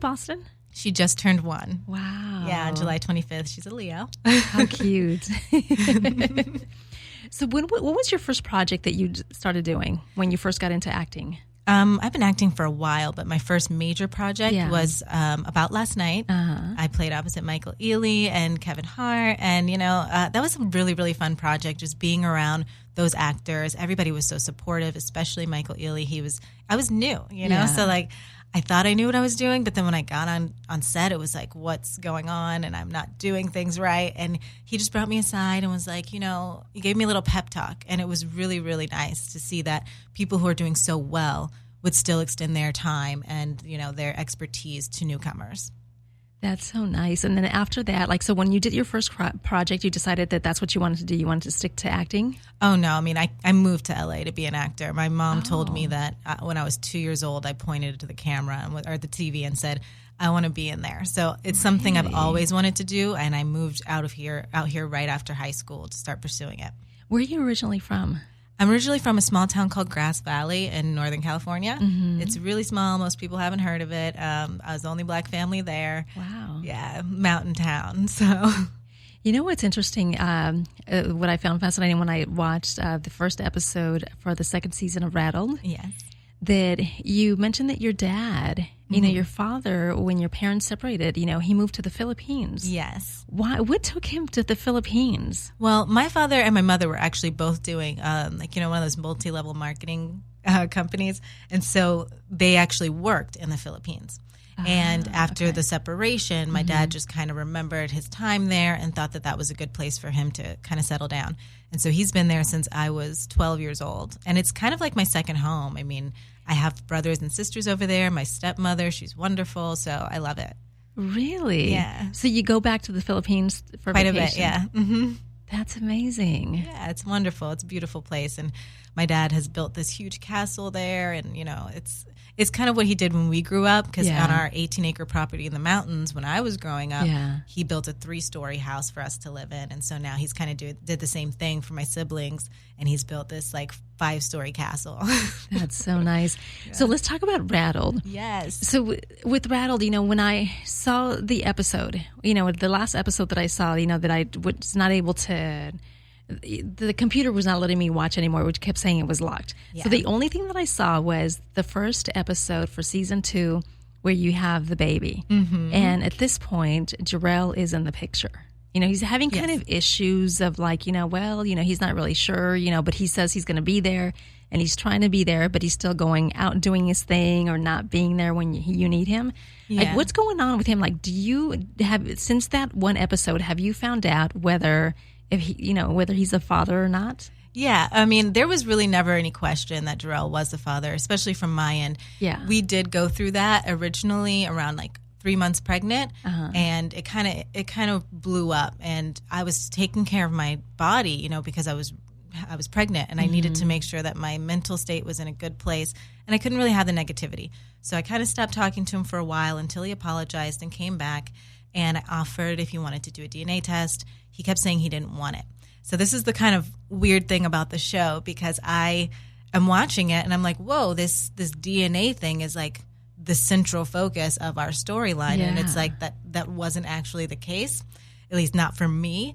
Boston? She just turned 1. Wow. Yeah, on July 25th. She's a Leo. How cute. So what was your first project that you started doing when you first got into acting? I've been acting for a while, but my first major project was About Last Night. I played opposite Michael Ealy and Kevin Hart, and that was a really, really fun project. Just being around those actors, everybody was so supportive, especially Michael Ealy. I was new, so like I thought I knew what I was doing, but then when I got on set, it was like, what's going on? And I'm not doing things right. And he just brought me aside and was like, he gave me a little pep talk. And it was really, really nice to see that people who are doing so well would still extend their time and, their expertise to newcomers. That's so nice. And then after that, so when you did your first project, you decided that that's what you wanted to do. You wanted to stick to acting? Oh, no. I mean, I moved to LA to be an actor. My mom told me that when I was 2 years old, I pointed to the camera or the TV and said, I want to be in there. So it's something I've always wanted to do. And I moved out here right after high school to start pursuing it. Where are you originally from? I'm originally from a small town called Grass Valley in Northern California. Mm-hmm. It's really small. Most people haven't heard of it. I was the only black family there. Wow. Yeah, mountain town. So, what's interesting, what I found fascinating when I watched the first episode for the second season of Rattled. Yes. That you mentioned that your dad, your father, when your parents separated, he moved to the Philippines. Yes. Why? What took him to the Philippines? Well, my father and my mother were actually both doing, one of those multi-level marketing companies. And so they actually worked in the Philippines. And after the separation, my dad just kind of remembered his time there and thought that that was a good place for him to kind of settle down. And so he's been there since I was 12 years old. And it's kind of like my second home. I mean, I have brothers and sisters over there. My stepmother, she's wonderful. So I love it. Really? Yeah. So you go back to the Philippines for quite vacation? a bit, yeah. Mm-hmm. That's amazing. Yeah, it's wonderful. It's a beautiful place. And my dad has built this huge castle there. And, it's kind of what he did when we grew up, because on our 18-acre property in the mountains, when I was growing up, he built a 3-story house for us to live in. And so now he's kind of did the same thing for my siblings, and he's built this 5-story castle. That's so nice. Yeah. So let's talk about Rattled. Yes. So with Rattled, when I saw the episode, the last episode that I saw, that I was not able to... The computer was not letting me watch anymore, which kept saying it was locked. Yeah. So the only thing that I saw was the first episode for season 2 where you have the baby. Mm-hmm. And at this point, Jarrell is in the picture. He's having kind of issues of he's not really sure, but he says he's going to be there and he's trying to be there, but he's still going out and doing his thing or not being there when you need him. Yeah. What's going on with him? Do you have, since that one episode, have you found out whether he's a father or not? Yeah, I mean, there was really never any question that Jarrell was the father, especially from my end. Yeah, we did go through that originally around 3 months pregnant, and it kind of blew up. And I was taking care of my body, because I was pregnant, and I needed to make sure that my mental state was in a good place, and I couldn't really have the negativity. So I kind of stopped talking to him for a while until he apologized and came back. And I offered if he wanted to do a DNA test. He kept saying he didn't want it. So this is the kind of weird thing about the show, because I am watching it and I'm like, whoa, this DNA thing is the central focus of our storyline. Yeah. And it's that wasn't actually the case, at least not for me.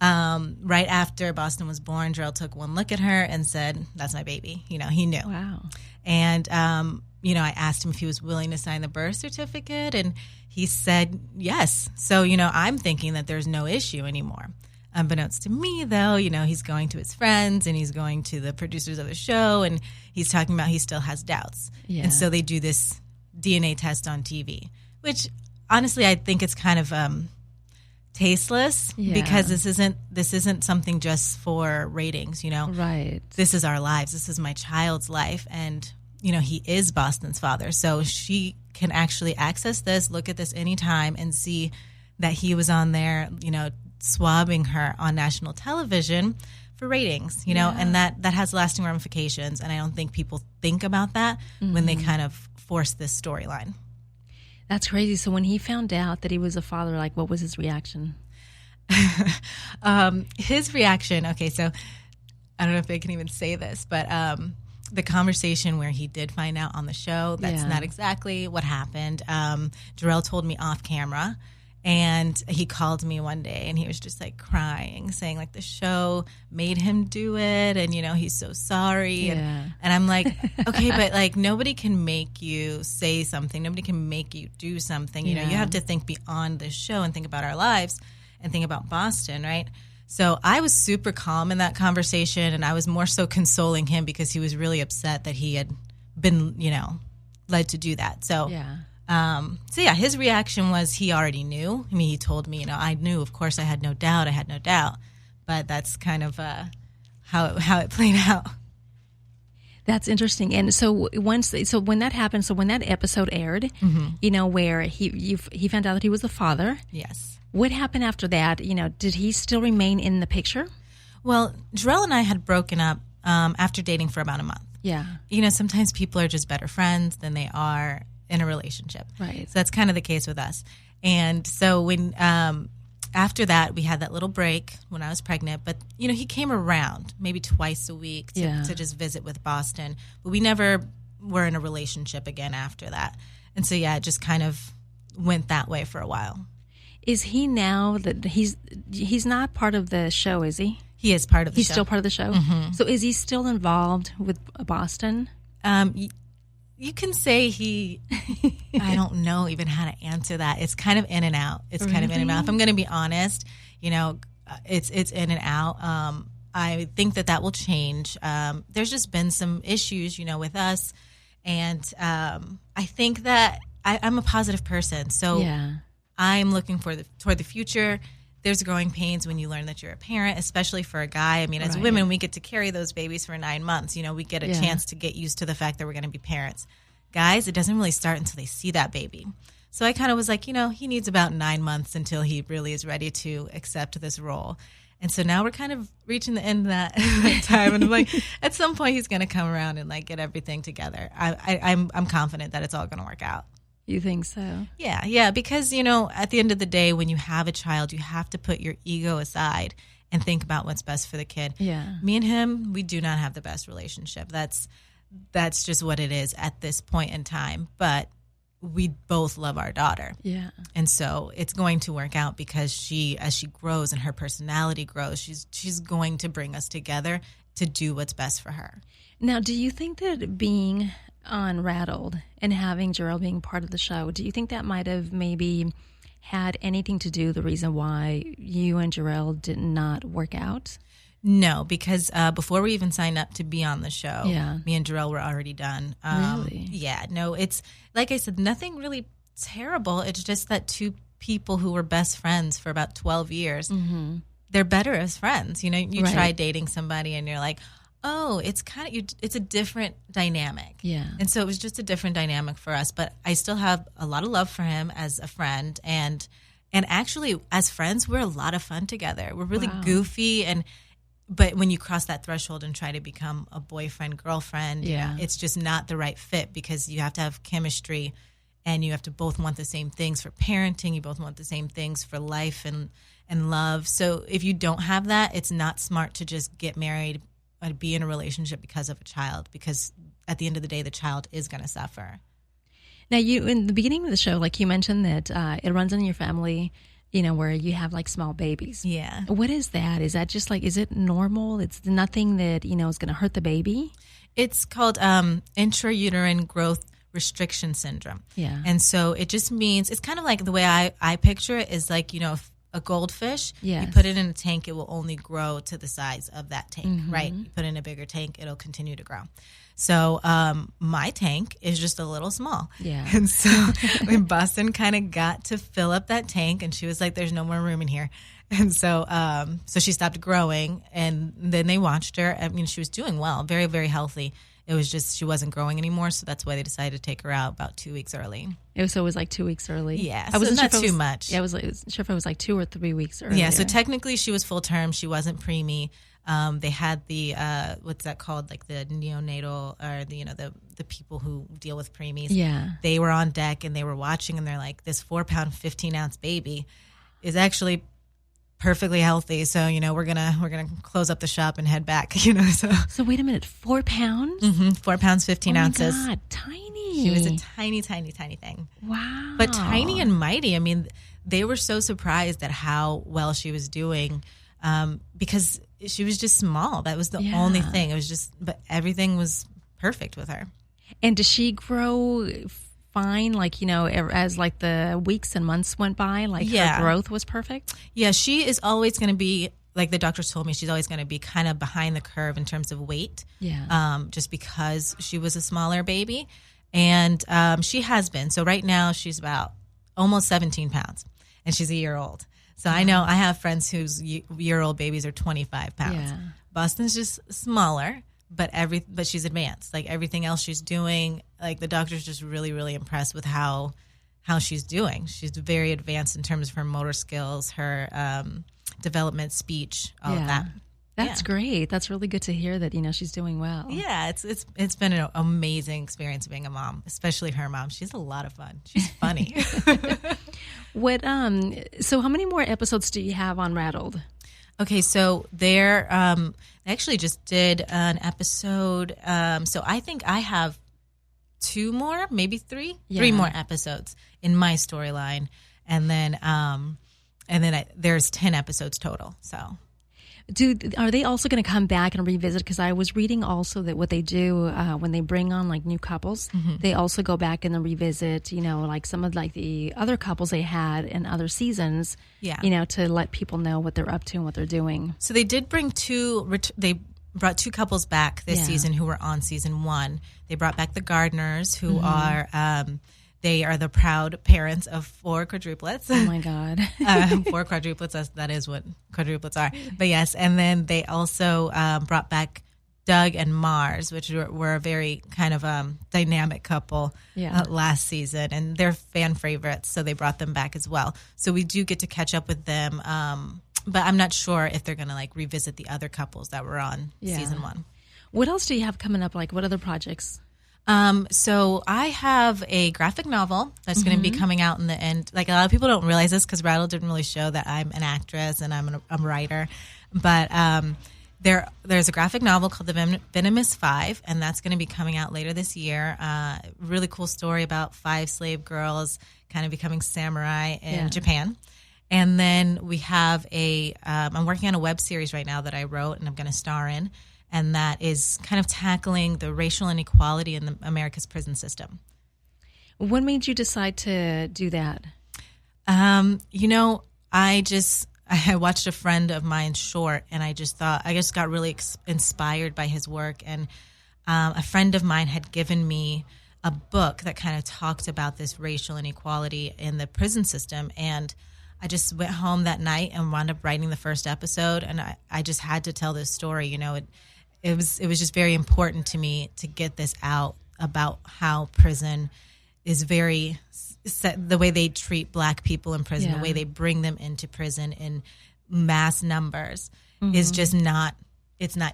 Right after Boston was born, Jarrell took one look at her and said, that's my baby. He knew. Wow. And, I asked him if he was willing to sign the birth certificate, and he said yes. So, I'm thinking that there's no issue anymore. Unbeknownst to me, though, he's going to his friends and he's going to the producers of the show, and he's talking about he still has doubts. Yeah. And so they do this DNA test on TV, which honestly I think it's kind of tasteless, because this isn't something just for ratings, Right. This is our lives. This is my child's life, and he is Boston's father. So she can actually access this, look at this anytime, and see that he was on there, swabbing her on national television for ratings, and that has lasting ramifications. And I don't think people think about that when they kind of force this storyline. That's crazy. So when he found out that he was a father, what was his reaction? His reaction, okay, so I don't know if I can even say this, but the conversation where he did find out on the show, that's not exactly what happened. Jarrell told me off camera, and he called me one day and he was just like crying, saying like the show made him do it, and he's so sorry. And I'm like, okay, but like nobody can make you say something, nobody can make you do something. You have to think beyond the show and think about our lives and think about Boston, right? So I was super calm in that conversation, and I was more so consoling him because he was really upset that he had been, led to do that. So his reaction was he already knew. I mean, he told me, I knew, of course, I had no doubt, but that's kind of how it played out. That's interesting. And so when that happened, so when that episode aired, where he found out that he was the father. Yes. What happened after that? Did he still remain in the picture? Well, Jarrell and I had broken up after dating for about a month. Yeah. Sometimes people are just better friends than they are in a relationship. Right. So that's kind of the case with us. And so when after that, we had that little break when I was pregnant. But, he came around maybe twice a week to just visit with Boston. But we never were in a relationship again after that. And so, it just kind of went that way for a while. Is he now that he's not part of the show, is he? He is part of the show. He's still part of the show? Mm-hmm. So is he still involved with Boston? You can say I don't know even how to answer that. It's kind of in and out. It's kind of in and out. If I'm going to be honest, it's in and out. I think that will change. There's just been some issues, with us. And I think that I'm a positive person. So I'm looking toward the future. There's growing pains when you learn that you're a parent, especially for a guy. I mean, as women, we get to carry those babies for 9 months. We get a chance to get used to the fact that we're going to be parents. Guys, it doesn't really start until they see that baby. So I kind of was like, he needs about 9 months until he really is ready to accept this role. And so now we're kind of reaching the end of that time. And I'm like, at some point he's going to come around and like get everything together. I'm confident that it's all going to work out. You think so? Yeah, because, at the end of the day, when you have a child, you have to put your ego aside and think about what's best for the kid. Yeah. Me and him, we do not have the best relationship. That's just what it is at this point in time. But we both love our daughter. Yeah. And so it's going to work out because as she grows and her personality grows, she's going to bring us together to do what's best for her. Now, do you think that being on Rattled and having Jarrell being part of the show, do you think that might have maybe had anything to do the reason why you and Jarrell did not work out? No, because before we even signed up to be on the show, me and Jarrell were already done. Really? Yeah, no, it's like I said, nothing really terrible. It's just that two people who were best friends for about 12 years, they're better as friends. You try dating somebody and you're like, oh, it's it's a different dynamic. Yeah. And so it was just a different dynamic for us. But I still have a lot of love for him as a friend. And actually, as friends, we're a lot of fun together. We're really goofy. But when you cross that threshold and try to become a boyfriend, girlfriend, it's just not the right fit because you have to have chemistry and you have to both want the same things for parenting. You both want the same things for life and love. So if you don't have that, it's not smart to just get married or be in a relationship because of a child, because at the end of the day, the child is going to suffer. Now, you in the beginning of the show, like you mentioned that it runs in your family, where you have like small babies. Yeah. What is that? Is that just like, is it normal? It's nothing that, is going to hurt the baby? It's called intrauterine growth restriction syndrome. Yeah. And so it just means, it's kind of like the way I picture it is like, if a goldfish, you put it in a tank, it will only grow to the size of that tank, right? You put it in a bigger tank, it'll continue to grow. So my tank is just a little small. Yeah. And so when Boston kind of got to fill up that tank and she was like, there's no more room in here. And so she stopped growing, and then they watched her. I mean, she was doing well, very, very healthy. It was just she wasn't growing anymore, so that's why they decided to take her out about 2 weeks early. So it was like 2 weeks early? Yeah, I wasn't sure too much. Yeah, I wasn't sure if it was like 2 or 3 weeks early. Yeah, so technically she was full term. She wasn't preemie. They had the, what's that called, like the neonatal, or the people who deal with preemies. Yeah. They were on deck and they were watching, and they're like, this 4-pound, 15-ounce baby is actually perfectly healthy. So, we're gonna close up the shop and head back. So wait a minute, 4 pounds? 4 pounds, 15 ounces. God, tiny. She was a tiny, tiny, tiny thing. Wow. But tiny and mighty. I mean, they were so surprised at how well she was doing, because she was just small. That was the only thing. It was but everything was perfect with her. And does she grow fine, like, as like the weeks and months went by, like her growth was perfect? Yeah, she is always going to be, like the doctors told me, she's always going to be kind of behind the curve in terms of weight. Yeah. Just because she was a smaller baby. And she has been. So right now she's about almost 17 pounds and she's a year old. So I know I have friends whose year-old babies are 25 pounds. Yeah. Boston's just smaller. But she's advanced. Like everything else she's doing, like the doctor's just really, really impressed with how she's doing. She's very advanced in terms of her motor skills, her development, speech, all of that. That's great. That's really good to hear that, she's doing well. Yeah, it's been an amazing experience being a mom, especially her mom. She's a lot of fun. She's funny. So how many more episodes do you have on Rattled? Okay, so they actually just did an episode. So I think I have 2 more, maybe 3 more episodes in my storyline, and then there's 10 episodes total. So, are they also going to come back and revisit? Because I was reading also that what they do when they bring on like new couples, they also go back and then revisit, like some of like the other couples they had in other seasons, to let people know what they're up to and what they're doing. So they did bring they brought 2 couples back this season who were on season 1. They brought back the Gardners, who are they are the proud parents of 4 quadruplets. Oh my God. 4 quadruplets, that is what quadruplets are. But yes, and then they also brought back Doug and Mars, which were a very kind of dynamic couple last season, and they're fan favorites, so they brought them back as well. So we do get to catch up with them, but I'm not sure if they're going to like revisit the other couples that were on season 1. What else do you have coming up? Like, what other projects? So I have a graphic novel that's going to be coming out in the end. Like a lot of people don't realize this because Rattle didn't really show that I'm an actress and I'm a writer, but there's a graphic novel called The Venomous 5, and that's going to be coming out later this year. Really cool story about 5 slave girls kind of becoming samurai in Japan. And then we have I'm working on a web series right now that I wrote and I'm going to star in. And that is kind of tackling the racial inequality in America's prison system. What made you decide to do that? I watched a friend of mine short, and I just got really inspired by his work. And a friend of mine had given me a book that kind of talked about this racial inequality in the prison system. And I just went home that night and wound up writing the first episode. And I just had to tell this story. It was just very important to me to get this out about how prison is very the way they treat Black people in prison, the way they bring them into prison in mass numbers is just not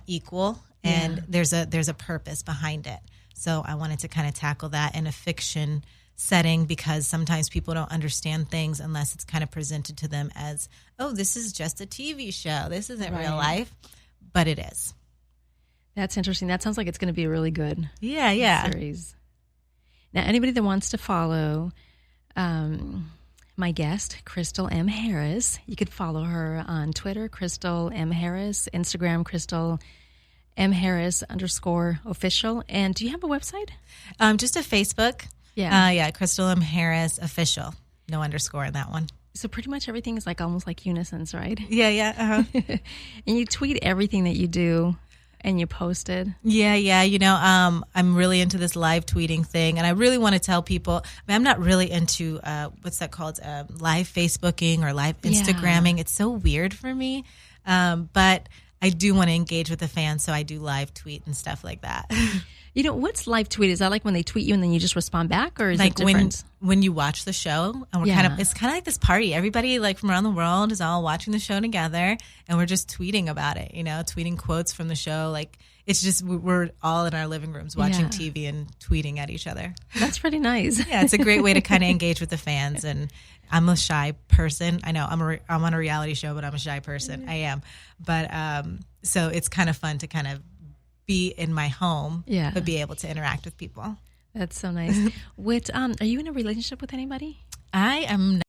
equal, and there's a purpose behind it. So I wanted to kind of tackle that in a fiction setting, because sometimes people don't understand things unless it's kind of presented to them as, oh, this is just a TV show, this isn't real life, but it is. That's interesting. That sounds like it's going to be a really good series. Now, anybody that wants to follow my guest, Krystal M. Harris, you could follow her on Twitter, Krystal M. Harris, Instagram, Krystal M. Harris _official. And do you have a website? Just a Facebook. Krystal M. Harris official. No underscore in that one. So pretty much everything is like almost like unisons, right? Yeah. Uh-huh. And you tweet everything that you do. And you posted? Yeah. I'm really into this live tweeting thing, and I really want to tell people. I'm not really into what's that called? Live Facebooking or live Instagramming. It's so weird for me, but I do want to engage with the fans, so I do live tweet and stuff like that. What's live tweet? Is that like when they tweet you and then you just respond back, or is like it different? when you watch the show, and it's kind of like this party. Everybody like from around the world is all watching the show together, and we're just tweeting about it. Tweeting quotes from the show. Like it's just we're all in our living rooms watching TV and tweeting at each other. That's pretty nice. Yeah, it's a great way to kind of engage with the fans. And I'm a shy person. I know I'm on a reality show, but I'm a shy person. I am, but so it's kind of fun to kind of be in my home, but be able to interact with people. That's so nice. Are you in a relationship with anybody? I am